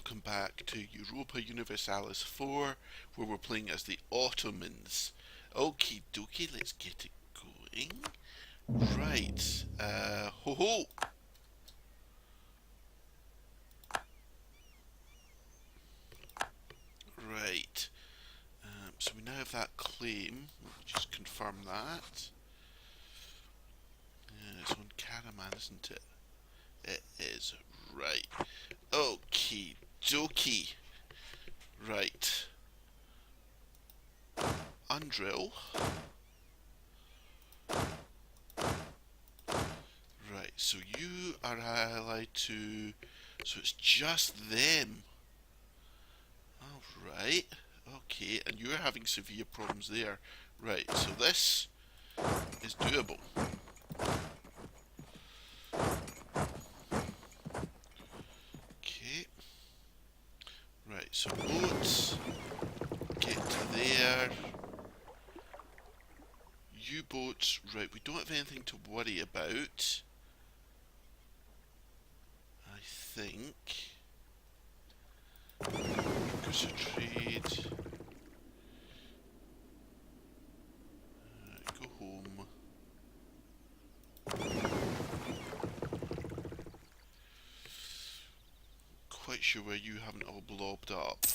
welcome back to Europa Universalis 4, where we're playing as the Ottomans. Okie dokie, let's get it going. Right, ho ho! Right, so we now have that claim. We'll just confirm that. It's on Caraman, isn't it? It is. Right. Okie dokie. Right. Undrill. Right, so you are allied to... So it's just them. Alright. Okay, and you're having severe problems there. Right, so this is doable. Okay. Right, so boats. Get to there. U-boats. Right, we don't have anything to worry about. I think. Goes to trade. Go home. Quite sure where you haven't all blobbed up.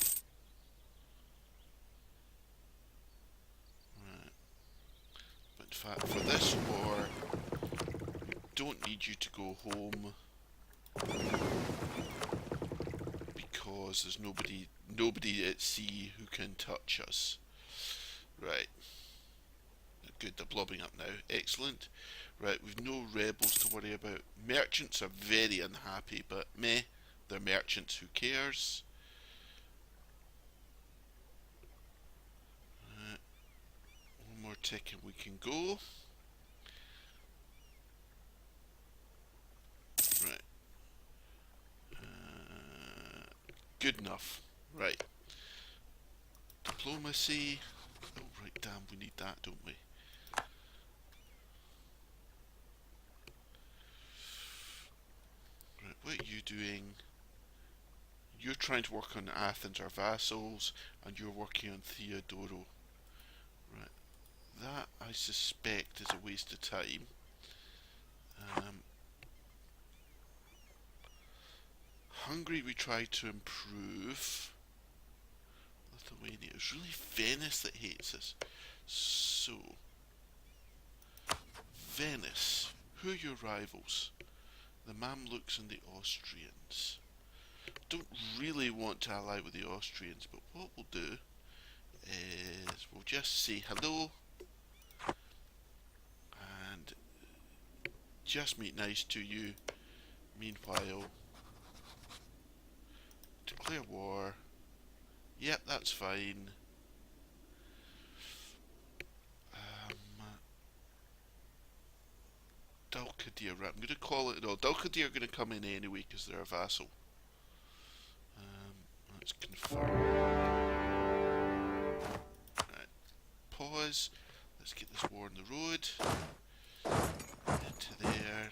Right. But in fact, for this war, we don't need you to go home. Because there's nobody at sea who can touch us. Right. Good, they're blobbing up now. Excellent. Right, we've no rebels to worry about. Merchants are very unhappy, but meh, they're merchants, who cares? One more tick and we can go. Right. Good enough. Right. Diplomacy. Oh, right, damn, we need that, don't we? Right, what are you doing? You're trying to work on Athens, our vassals, and you're working on Theodoro. Right. That, I suspect, is a waste of time. Hungary we tried to improve. Lithuania. It's really Venice that hates us. So, Venice. Who are your rivals? The Mamluks and the Austrians. Don't really want to ally with the Austrians, but what we'll do is we'll just say hello and just make nice to you. Meanwhile, declare war. Yep, that's fine. Dalkadir, right, I'm going to call it. No, Dalkadir are going to come in anyway because they're a vassal. Let's confirm. Right, pause. Let's get this war on the road. Into there.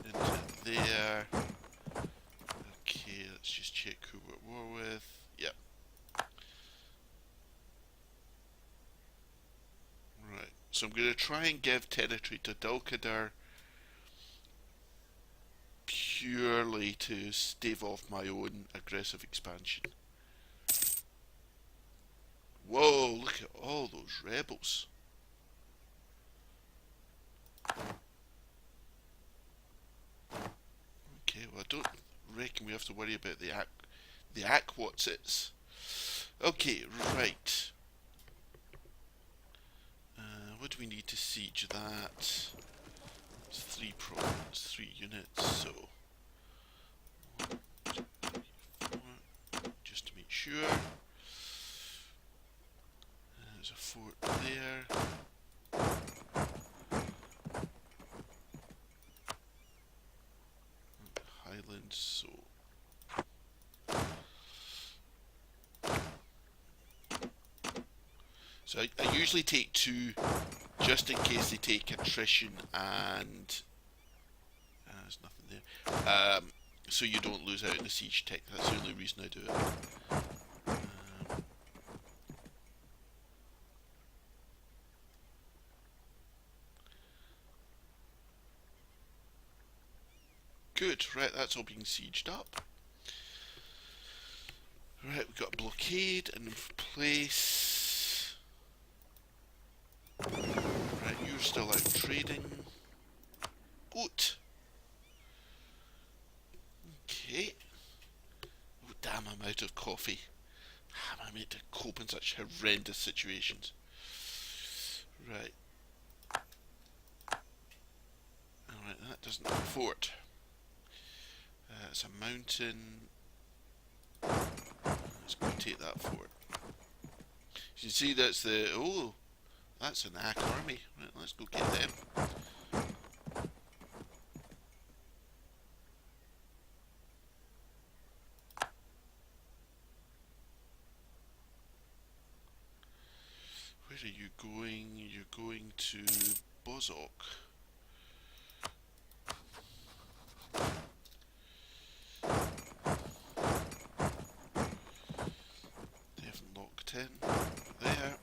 Into there. Okay, let's just check who we're at war with. Yep. Right, so I'm going to try and give territory to Dalkadir purely to stave off my own aggressive expansion. Whoa, look at all those rebels. Okay, well I don't reckon we have to worry about the Aquatsits. Okay, right. What do we need to siege that? It's 3 provinces, 3 units, so... 1, 2, 3, 4, just to make sure. There's a fort there. Highlands, so... So I usually take 2 just in case they take attrition and there's nothing there. so you don't lose out in the siege tech. That's the only reason I do it. Good, right, that's all being sieged up. Right, we've got a blockade in place. Right, you're still out trading. Good. Okay. Oh, damn, I'm out of coffee. I'm made to cope in such horrendous situations. Right. Alright, that doesn't have a fort. It's a mountain. Let's go take that fort. You can see that's the... Oh, that's an Ack army. Right, let's go get them. Where are you going? You're going to Bozok. They haven't locked in. There.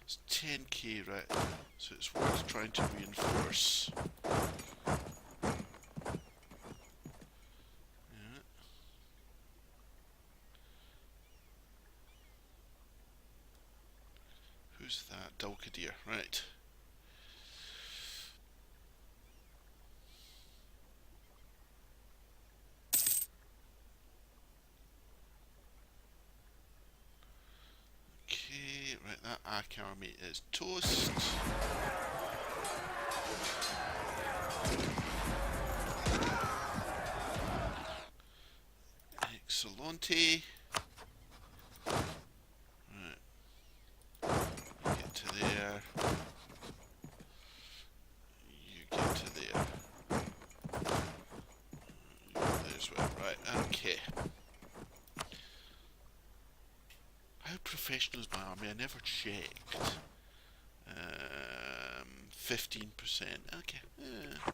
It's 10k, right? So it's worth trying to reinforce. Yeah. Who's that? Dalkadir, right. Okay, right, that Ack army is toast. Excellente. Right. You get to there. You get to there. There's well. Right, okay. How professional is my army? I never checked. 15%. Okay. Yeah.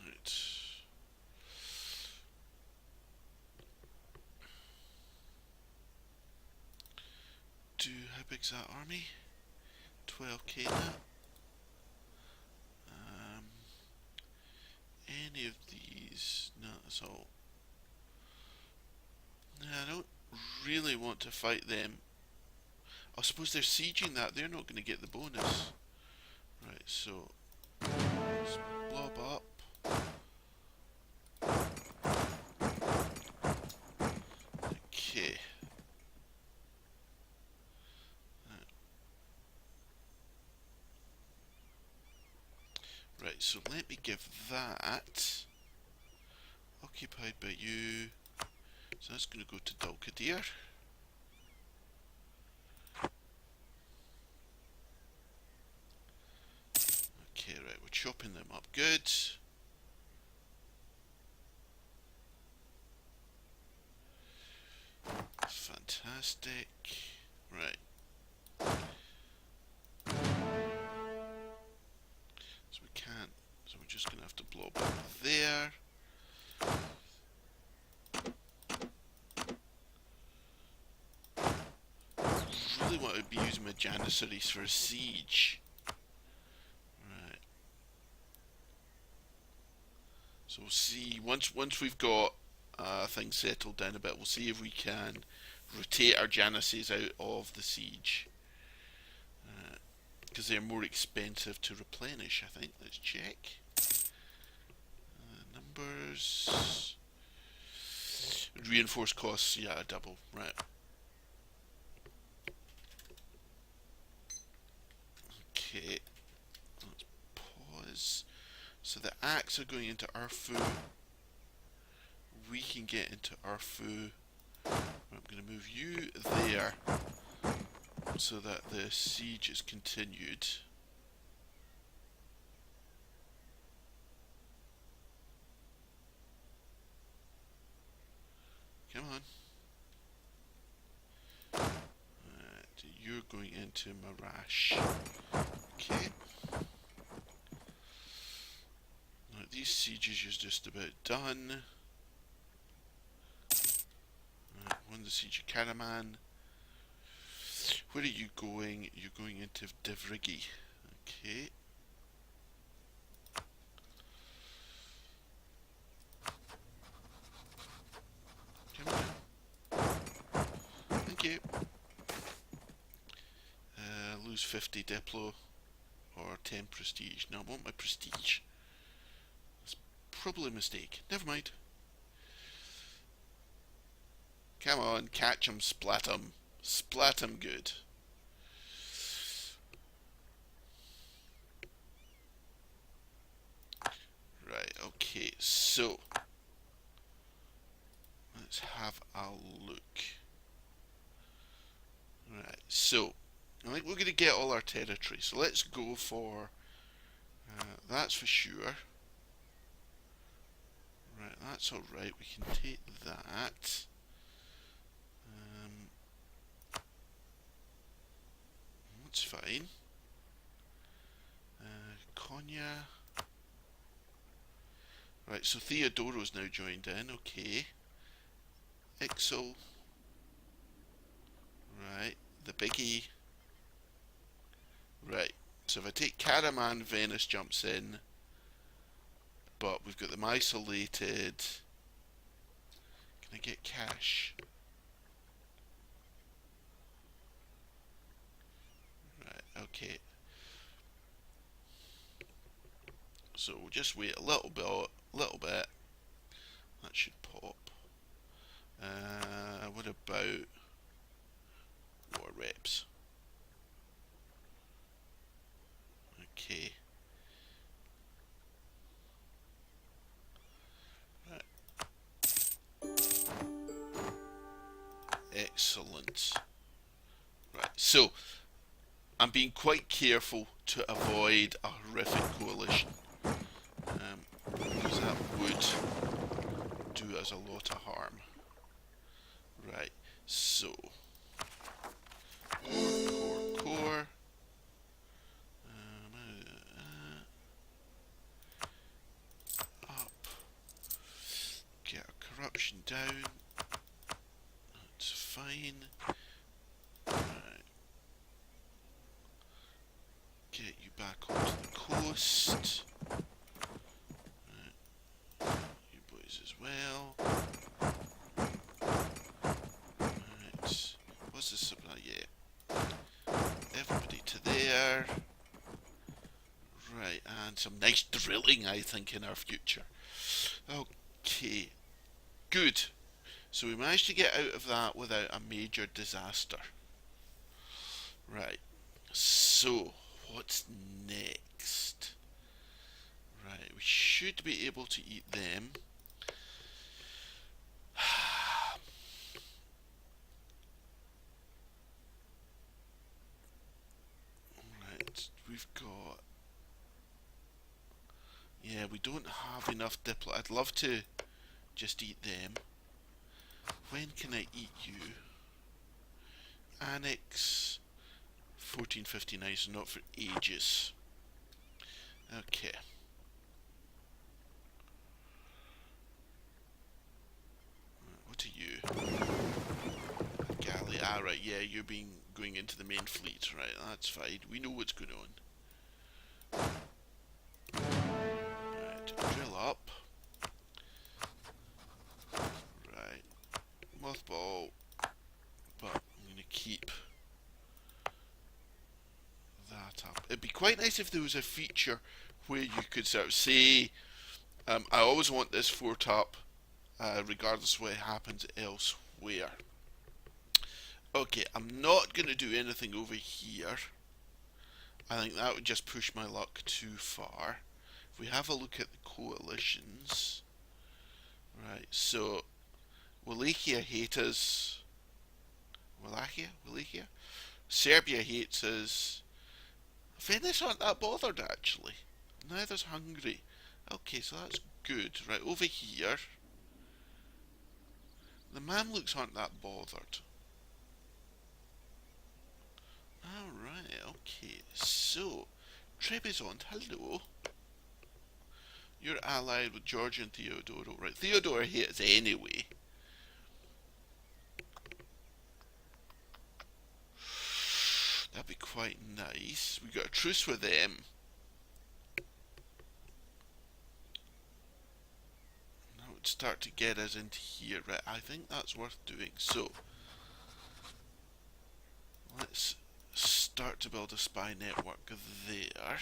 Right. How big's that army? 12k now. Any of these? No, that's all. I don't really want to fight them. I suppose they're sieging that. They're not going to get the bonus. Right, so let's blob up. Okay. Right, so let me give that occupied by you. So that's going to go to Dalkadir. Okay, right, we're chopping them up good. Fantastic. Right. So we can't, so we're just going to have to blob up there. Really want to be using my Janissaries for a siege. Right. So we'll see, once we've got things settled down a bit, we'll see if we can rotate our Janissaries out of the siege. Because they're more expensive to replenish, I think. Let's check. Numbers. Reinforced costs, yeah, double. Right. Okay. Let's pause. So the Acks are going into Urfu. We can get into Urfu. I'm going to move you there. so that the siege is continued. Come on. You're going into Marash. Okay. Now, these sieges are just about done. Won the siege of Karaman. Where are you going? You're going into Devrigi. Okay. Come on. Thank you. Lose 50 Diplo or 10 prestige. No, I want my prestige. That's probably a mistake. Never mind. Come on, catch 'em, splat 'em. Splat 'em good. Right, okay, so let's have a look. Right, so I think we're going to get all our territory, so let's go for that's for sure. Right, that's alright, we can take that. That's fine. Konya. Right, so Theodoro's now joined in, okay. Ixo. Right, the biggie. Right, so if I take Karaman, Venice jumps in. But we've got them isolated. Can I get cash? Right, okay. So we'll just wait a little bit. That should pop. What about war reps? Okay. Right. Excellent. Right, so I'm being quite careful to avoid a horrific coalition. Because that would do us a lot of harm. Right, so core. Up. Get our corruption down. That's fine. Right. Get you back onto the coast. Right. You boys as well. Right. What's the supply? Yeah. Everybody to there. Right, and some nice drilling, I think, in our future. Okay, good. So we managed to get out of that without a major disaster. Right, so what's next? Right, we should be able to eat them. Right, we've got... Yeah, we don't have enough diplo. I'd love to just eat them. When can I eat you? Annex 1459, so not for ages. Okay. What are you? Galley. Ah, right, yeah, you're going into the main fleet. Right, that's fine. We know what's going on. Right, drill up. Right. Mothball. But I'm going to keep that up. It'd be quite nice if there was a feature where you could sort of say, I always want this fort up, regardless of what happens elsewhere. Okay, I'm not going to do anything over here. I think that would just push my luck too far. If we have a look at the coalitions, right, so Wallachia hate us. Wallachia? Serbia hates us. Venice aren't that bothered actually. Neither's Hungary. Okay, so that's good. Right, over here. The Mamluks aren't that bothered. Alright, okay. So, Trebizond, hello. You're allied with Georgia and Theodoro. Right, Theodore hates anyway. That'd be quite nice. We got a truce with them. That would start to get us into here. Right, I think that's worth doing. So, let's start to build a spy network there.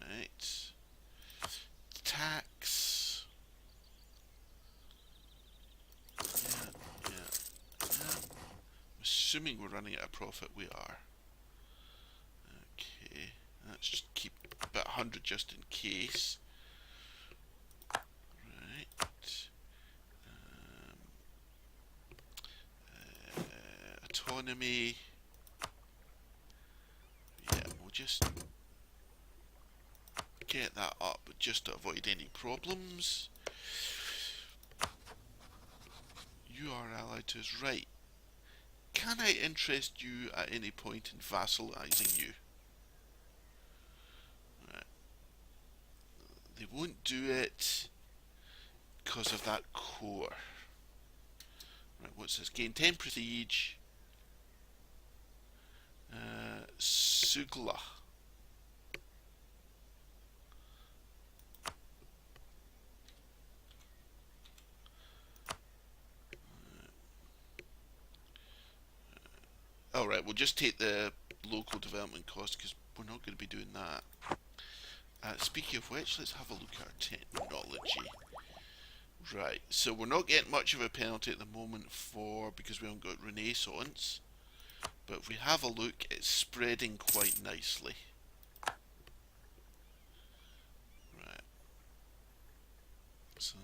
Right. Tax. Yeah, yeah, yeah. I'm assuming we're running at a profit. We are. Okay. Let's just keep about 100 just in case. Right. Autonomy. Yeah, we'll just get that up just to avoid any problems. You are allied to us, right. Can I interest you at any point in vassalizing you? Right. They won't do it because of that core. Right, what's this? Gain 10 prestige. Sugla. Alright, we'll just take the local development cost because we're not going to be doing that. Speaking of which, let's have a look at our technology. Right, so we're not getting much of a penalty at the moment because we haven't got Renaissance. But if we have a look, it's spreading quite nicely. Right. So,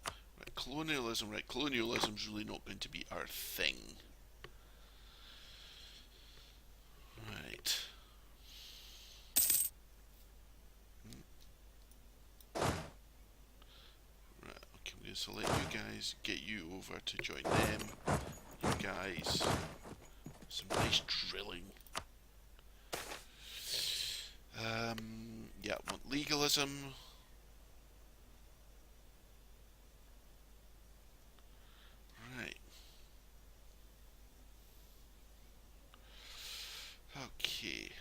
right, colonialism. Right, colonialism's really not going to be our thing. Right. Right, okay, we're going to select you guys, get you over to join them. You guys, some nice drilling. Yeah, want legalism. Right. Okay.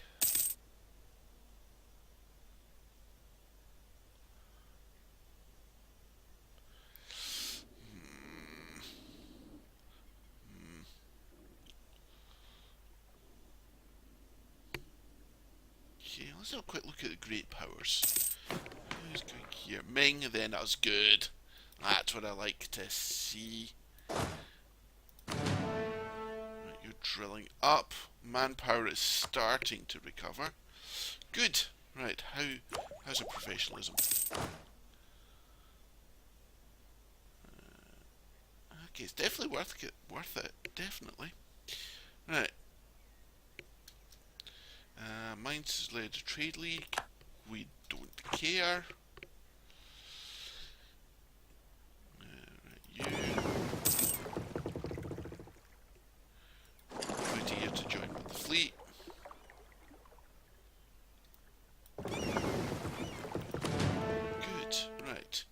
Okay, let's have a quick look at the great powers. Who's going here? Ming, then that was good. That's what I like to see. Right, you're drilling up. Manpower is starting to recover. Good. Right, how's the professionalism? Okay, it's definitely worth it. Definitely. Right. Mine's led a trade league. We don't care. Right, you. Ready here to join with the fleet. Good. Right.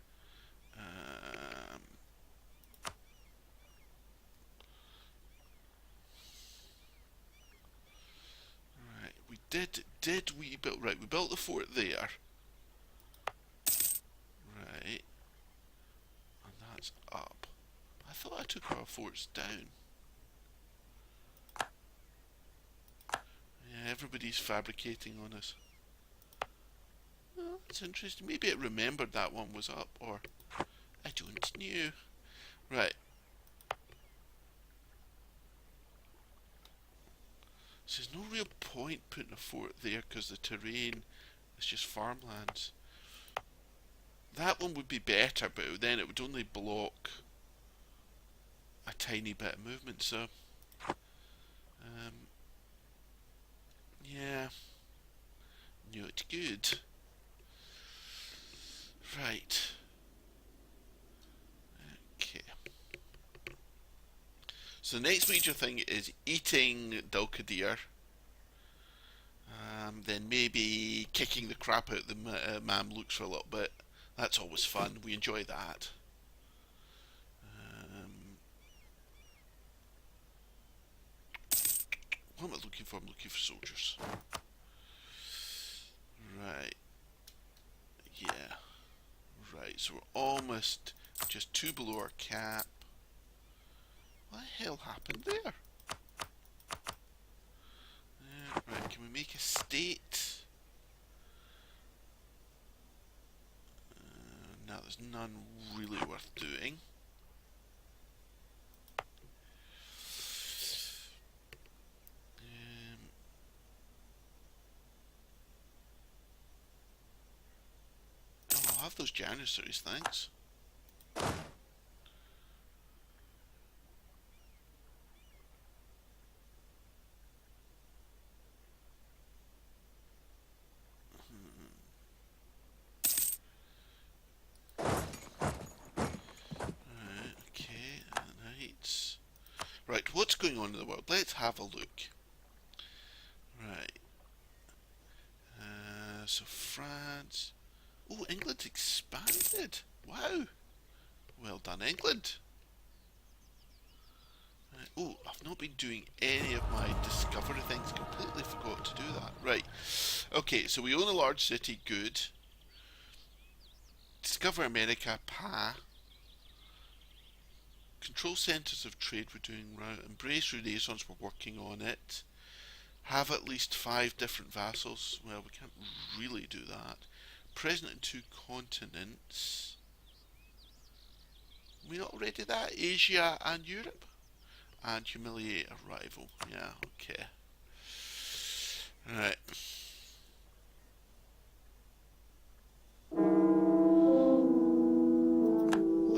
Right. Did we build? Right. We built the fort there. Right. And that's up. I thought I took our forts down. Yeah, everybody's fabricating on us. Oh, that's interesting. Maybe it remembered that one was up, or I don't know. Right. So there's no real point putting a fort there because the terrain is just farmlands. That one would be better, but then it would only block a tiny bit of movement, so Yeah, not good. Right. Okay. So the next major thing is eating Dulcadir. Then maybe kicking the crap out the Mamluks for a little bit. That's always fun. We enjoy that. What am I looking for? I'm looking for soldiers. Right. Yeah. Right. So we're almost just two below our cap. What the hell happened there? Right. Can we make a state? No, there's none really worth doing. Oh, I'll have those Janissaries, thanks. Okay, right. Right, what's going on in the world? Let's have a look. Right. So France. Oh, England's expanded. Wow. Well done, England. Right. Oh, I've not been doing any of my discovery things. Completely forgot to do that. Right. Okay, so we own a large city. Good. Discover America. Pa. Control centres of trade. We're doing right. Embrace Renaissance. We're working on it. Have at least 5 different vassals. Well, we can't really do that. Present in 2 continents. We not already that? Asia and Europe? And humiliate a rival. Yeah, okay. Right.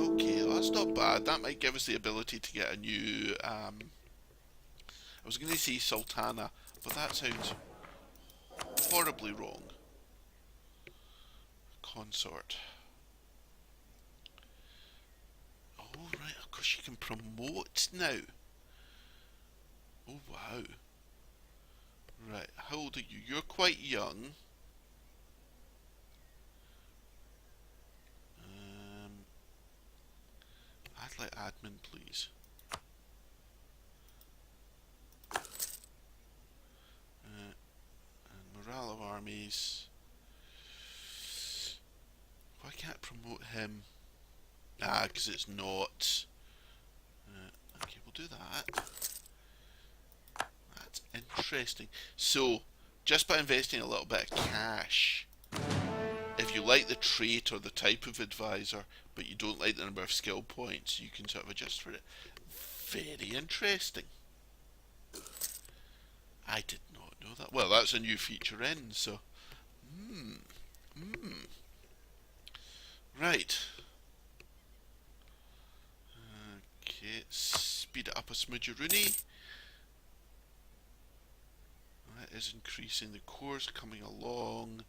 Okay, well, that's not bad. That might give us the ability to get a new, I was going to say Sultana, but that sounds horribly wrong. Consort. Oh, right, of course you can promote now. Oh, wow. Right, how old are you? You're quite young. I'd like admin, please. And morale of armies. Why can't I promote him? Ah, because it's not. Okay, we'll do that. That's interesting. So, just by investing a little bit of cash, if you like the trait or the type of advisor, but you don't like the number of skill points, you can sort of adjust for it. Very interesting. I did not know that. Well, that's a new feature in, so. Right. Okay, speed it up a smidgeroonie. That is increasing. The core's coming along.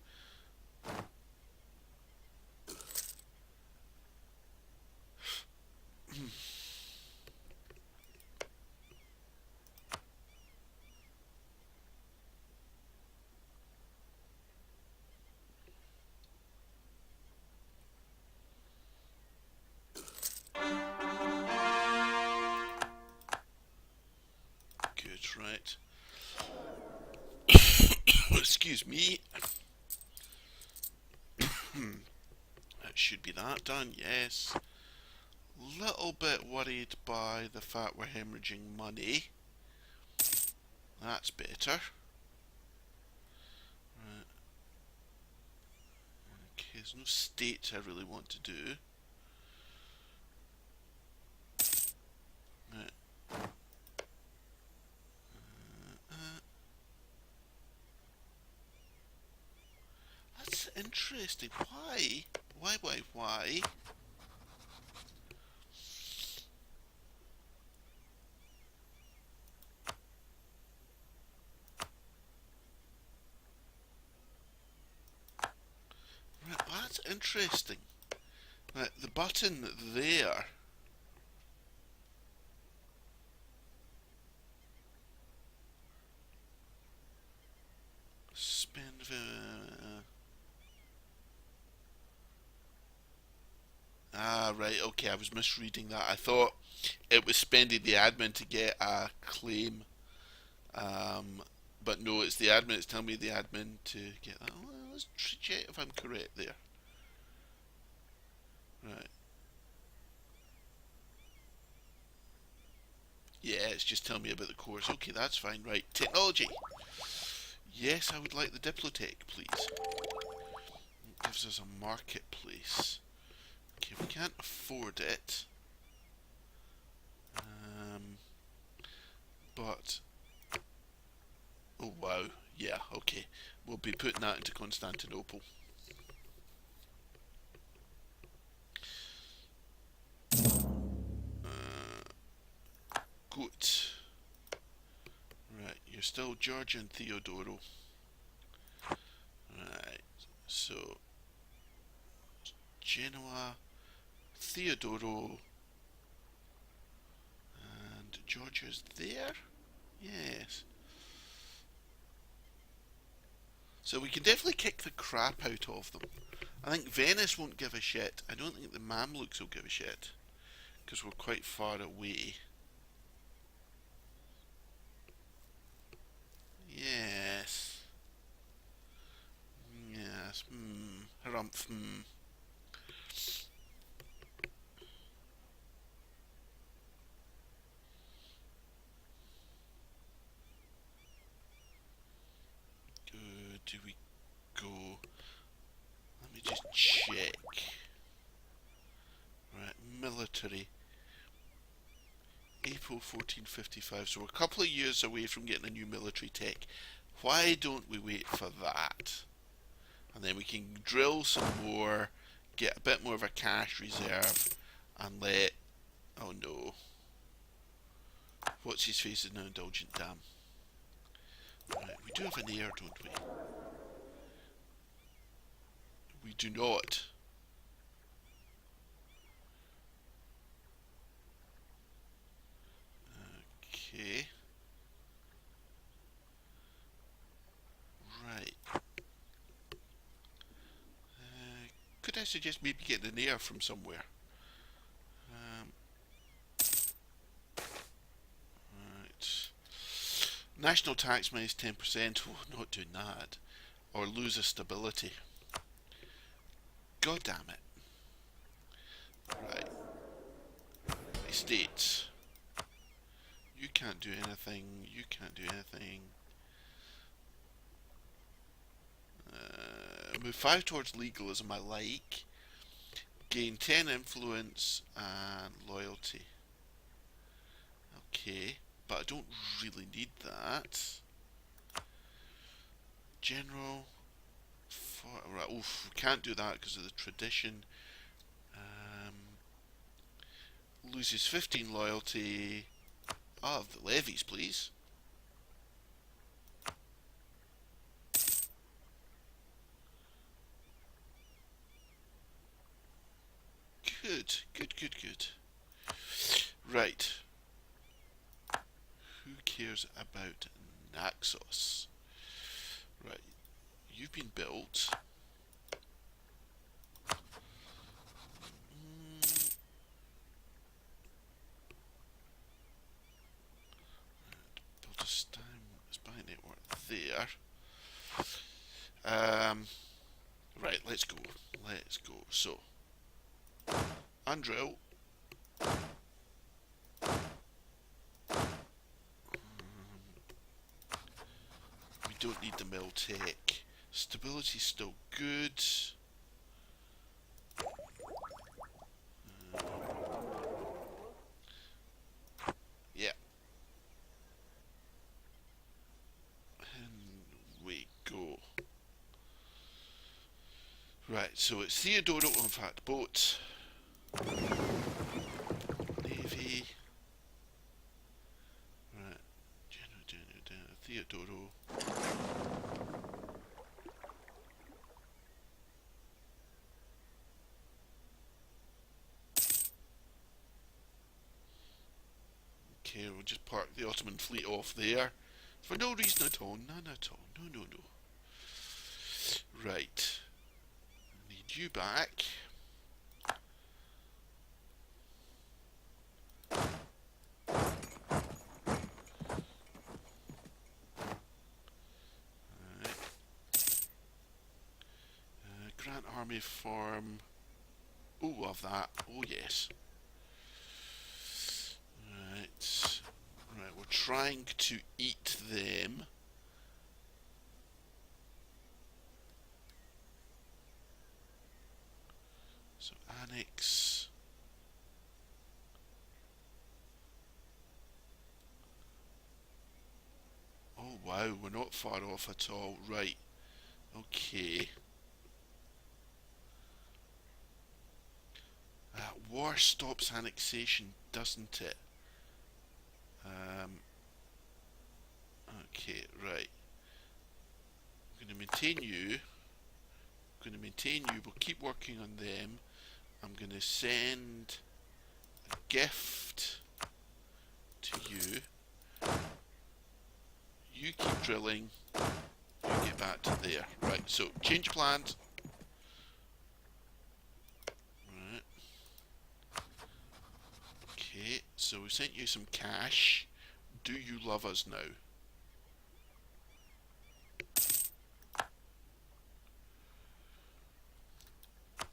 Good, right. Excuse me. That should be that done, yes. Little bit worried by the fact we're hemorrhaging money. That's better. Right. Okay, there's no states I really want to do. Right. That's interesting. Why? Why? interesting. Right, the button there. Spend. Right, okay, I was misreading that. I thought it was spending the admin to get a claim. Um, but no, it's the admin. It's telling me the admin to get that. Well, let's check if I'm correct there. Right. Yeah, it's just telling me about the course. Okay, that's fine. Right. Technology. Yes, I would like the Diplotech, please. It gives us a marketplace. Okay, we can't afford it. But... Oh, wow. Yeah, okay. We'll be putting that into Constantinople. Good. Right, you're still Georgian Theodoro. Right, so Genoa, Theodoro, and Georgia's there? Yes. So we can definitely kick the crap out of them. I think Venice won't give a shit. I don't think the Mamluks will give a shit. Because we're quite far away. Yes. Yes. Harumph. Do we go? Let me just check. Right, military. April 1455. So we're a couple of years away from getting a new military tech. Why don't we wait for that? And then we can drill some more, get a bit more of a cash reserve, and let... Oh no. What's his face is now indulgent, damn. Right, we do have an heir, don't we? We do not. Okay. Right. Could I suggest maybe getting an heir from somewhere? Right. National tax minus 10%. Oh, not doing that. Or lose a stability. God damn it. Right. Estates. You can't do anything. You can't do anything. Move 5 towards legalism, I like. Gain 10 influence and loyalty. Okay, but I don't really need that. General. Right, oof, we can't do that because of the tradition. Loses 15 loyalty. Ah, the levies, please. Good, good, good, good. Right. Who cares about Naxos? Right. You've been built. Build a spy network there. Right, let's go. Let's go. So, undrill. We don't need the mill tech. Stability's still good. Yeah. And we go. Right, so it's Theodoro, in fact, boats. Navy. Right. Theodoro. Okay, we'll just park the Ottoman fleet off there. For no reason at all. None at all. No, no, no. Right. Need you back. Right. Grant Army Farm. Oh, of that. Oh, yes. Right. Right, we're trying to eat them. So annex. Oh wow, we're not far off at all. Right. Okay. War stops annexation, doesn't it? Okay, right. I'm going to maintain you. I'm going to maintain you. We'll keep working on them. I'm going to send a gift to you. You keep drilling. You get back to there. Right, so change plans. Right. Okay, so we sent you some cash. Do you love us now?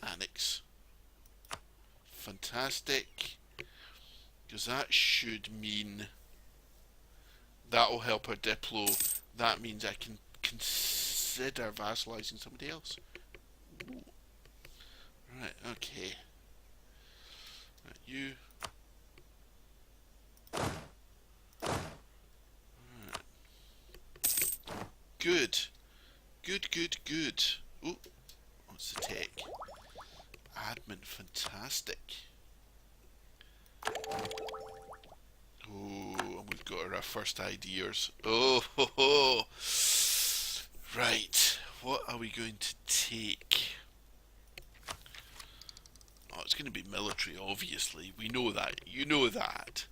Annex. Fantastic. Because that should mean that'll help our Diplo. That means I can consider vassalizing somebody else. Ooh. Right, okay. Right, you. Right. Good. Good, good, good. Oh, what's the tech? Admin, fantastic. Oh, and we've got our first ideas. Oh, ho, ho. Right, what are we going to take? Oh, it's going to be military, obviously. We know that. You know that.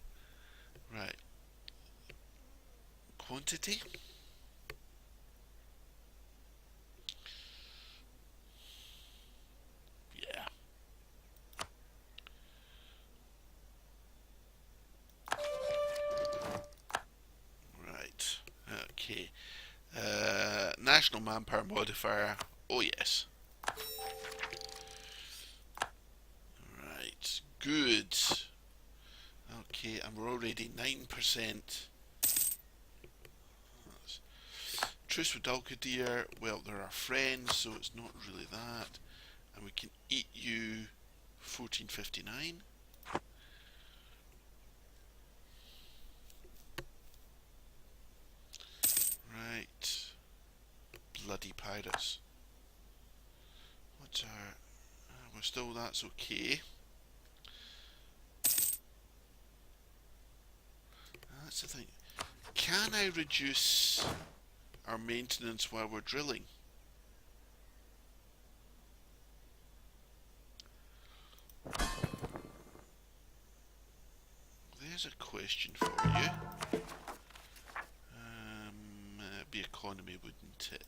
Right. Quantity? Yeah. Right. Okay. National manpower modifier. Oh, yes. Right. Good. Okay, and we're already 9%. Truce with Dalkadir. Well, they're our friends, so it's not really that. And we can eat you 1459. Right. Bloody pirates. What's our... we're still... that's okay. That's the thing. Can I reduce our maintenance while we're drilling? There's a question for you. Be economy, wouldn't it?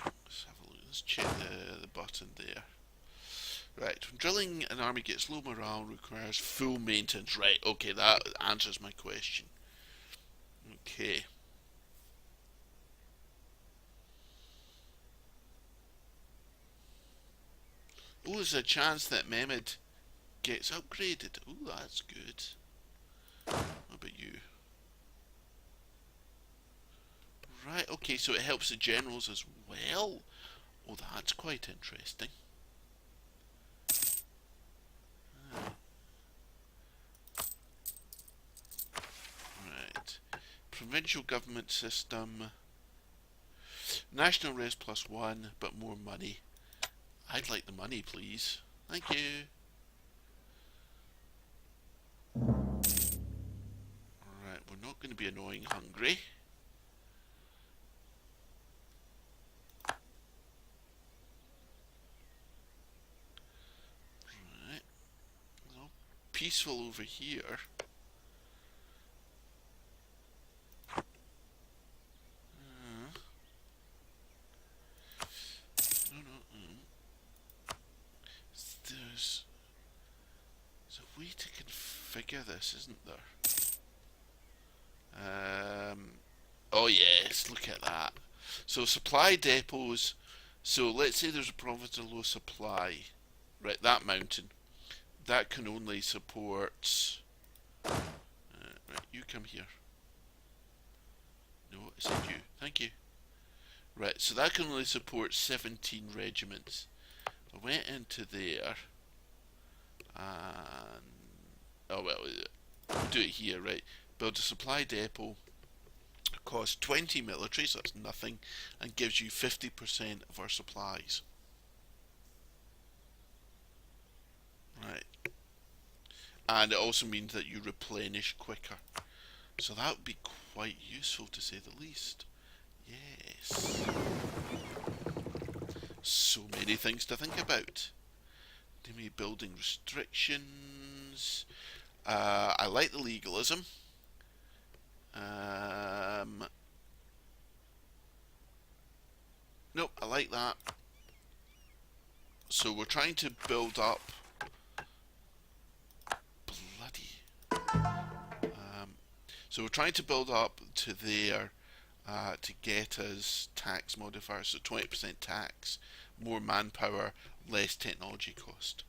Let's have a look. Let's check the button there. Right, when drilling an army gets low morale, requires full maintenance. Right, okay, that answers my question. Okay. Oh, there's a chance that Mehmed gets upgraded. Oh, that's good. What about you? Right, okay, so it helps the generals as well. Oh, that's quite interesting. Right. Provincial government system. National res +1, but more money. I'd like the money, please. Thank you. Right, we're not going to be annoying Hungary. peaceful over here. No, no, there's a way to configure this, isn't there? Oh yes, look at that. So supply depots. So let's say there's a province of low supply. Right, that mountain. That can only support... right, you come here. No, I said you. Thank you. Right, so that can only support 17 regiments. I went into there and... oh well, we'll do it here, right? Build a supply depot. Costs 20 military, so that's nothing, and gives you 50% of our supplies. Right. And it also means that you replenish quicker. So that would be quite useful, to say the least. Yes. So many things to think about. Give me building restrictions. I like the legalism. Nope, I like that. So we're trying to build up... so we're trying to build up to there to get us tax modifiers, so 20% tax, more manpower, less technology cost.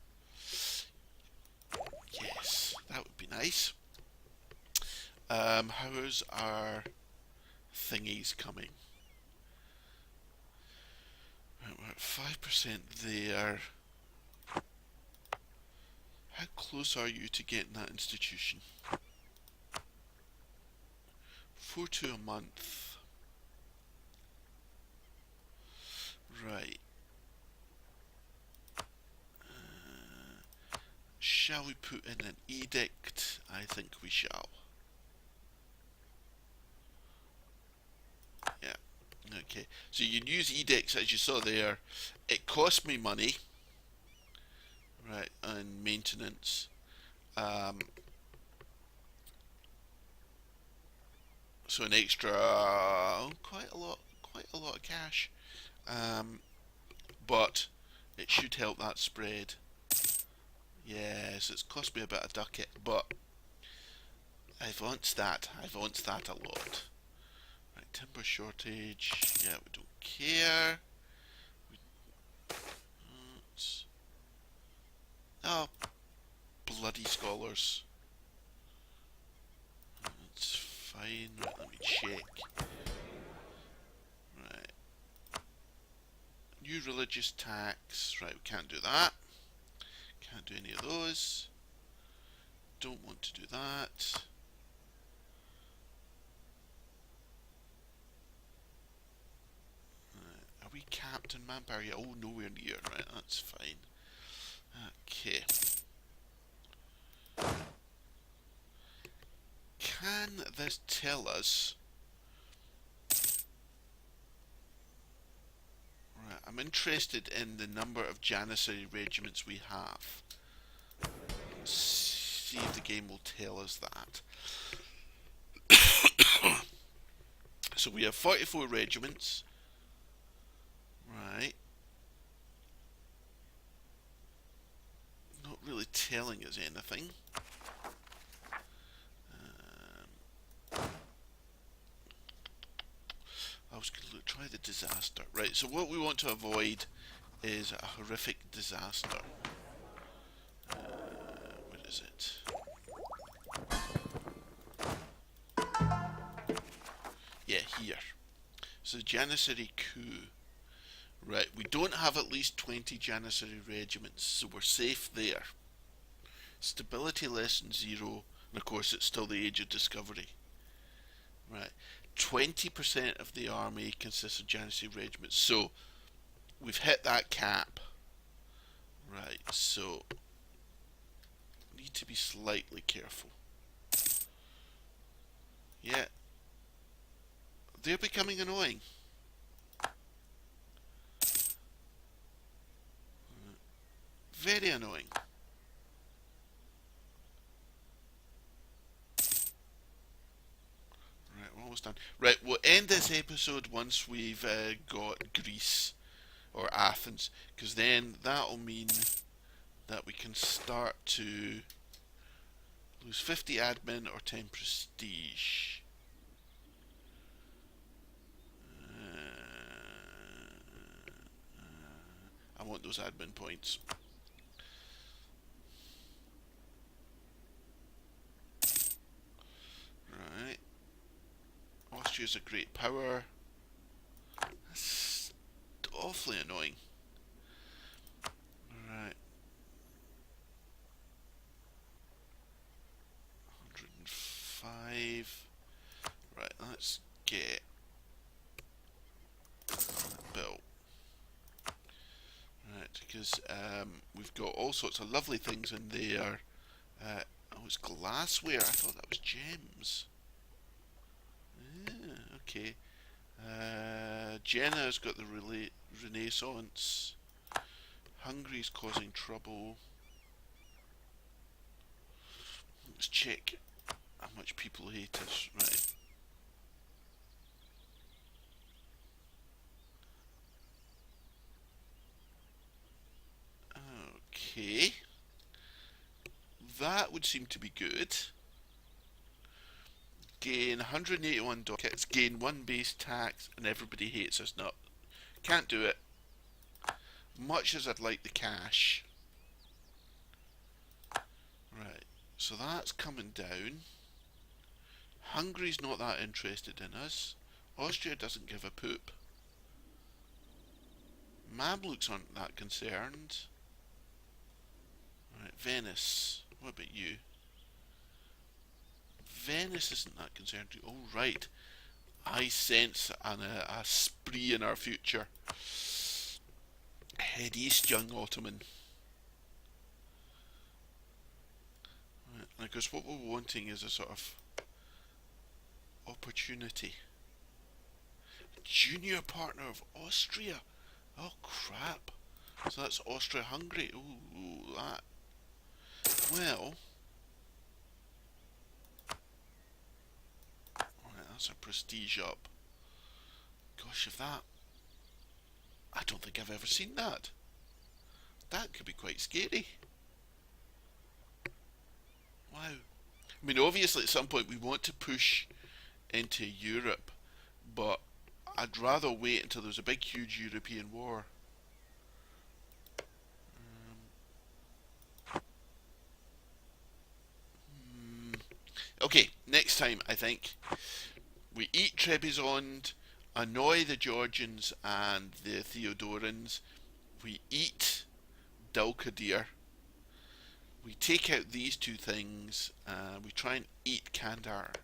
Yes, that would be nice. How's our thingies coming? Right, we're at 5% there. How close are you to getting that institution? 4-2 a month. Right. Shall we put in an edict? I think we shall. Yeah. Okay. So you can use edicts, as you saw there. It cost me money. Right, and maintenance. So an extra quite a lot of cash. But it should help that spread. Yes, it's cost me a bit of ducat, but I want that a lot. Right, timber shortage. Yeah, we don't care. Oh, bloody scholars. It's fine. Right, let me check. Right. New religious tax. Right, we can't do that. Can't do any of those. Don't want to do that. Are we capped in manpower? Yeah, oh, nowhere near. Right, that's fine. Okay. Can this tell us... right, I'm interested in the number of Janissary regiments we have. Let's see if the game will tell us that. So we have 44 regiments. Right. Not really telling us anything. I was going to try the disaster. Right, so what we want to avoid is a horrific disaster. Where is it? Yeah, here. So Janissary coup. Right, we don't have at least 20 Janissary regiments, so we're safe there. Stability less than 0, and of course it's still the age of discovery. Right, 20% of the army consists of Janissary regiments, so we've hit that cap. Right, so need to be slightly careful. Yeah, they're becoming annoying. Very annoying. almost done. Right, we'll end this episode once we've got Greece or Athens, because then that'll mean that we can start to lose 50 admin or 10 prestige. I want those admin points. Right. Austria's a great power. That's awfully annoying. Right. 105. Right, let's get that built. Right, because we've got all sorts of lovely things in there. Oh, it's glassware. I thought that was gems. Yeah, okay. Jenna's got the Renaissance. Hungary's causing trouble. Let's check how much people hate us. Right. Okay. That would seem to be good. Gain 181 dockets, gain 1 base tax, and everybody hates us. No, can't do it. Much as I'd like the cash. Right, so that's coming down. Hungary's not that interested in us. Austria doesn't give a poop. Mamluks aren't that concerned. Right, Venice. What about you? Venice isn't that concerned. Oh, right. I sense a spree in our future. Head east, young Ottoman. Right, and of course, what we're wanting is a sort of opportunity. Junior partner of Austria. Oh, crap. So that's Austria-Hungary. Ooh, that. Well. Right, that's a prestige up. Gosh, if that... I don't think I've ever seen that. That could be quite scary. Wow. I mean, obviously at some point we want to push into Europe, but I'd rather wait until there's a big, huge European war. Okay, next time I think we eat Trebizond, annoy the Georgians and the Theodorans, we eat Dalkadir, we take out these two things, we try and eat Kandar.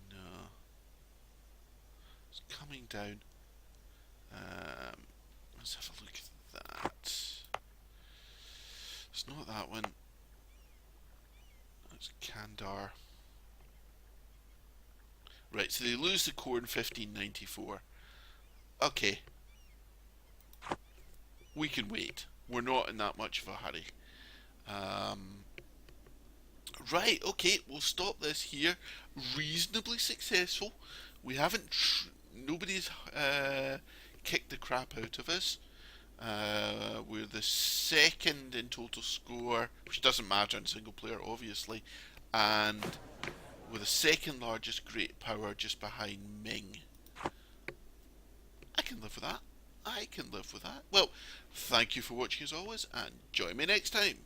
No. It's coming down. Let's have a look at that. It's not that one. That's Kandar. Right, so they lose the core in 1594. Okay. We can wait. We're not in that much of a hurry. Right, okay, we'll stop this here. Reasonably successful. We haven't... nobody's kicked the crap out of us. We're the second in total score, which doesn't matter in single player, obviously. And we're the second largest great power, just behind Ming. I can live with that. I can live with that. Well, thank you for watching as always, and join me next time.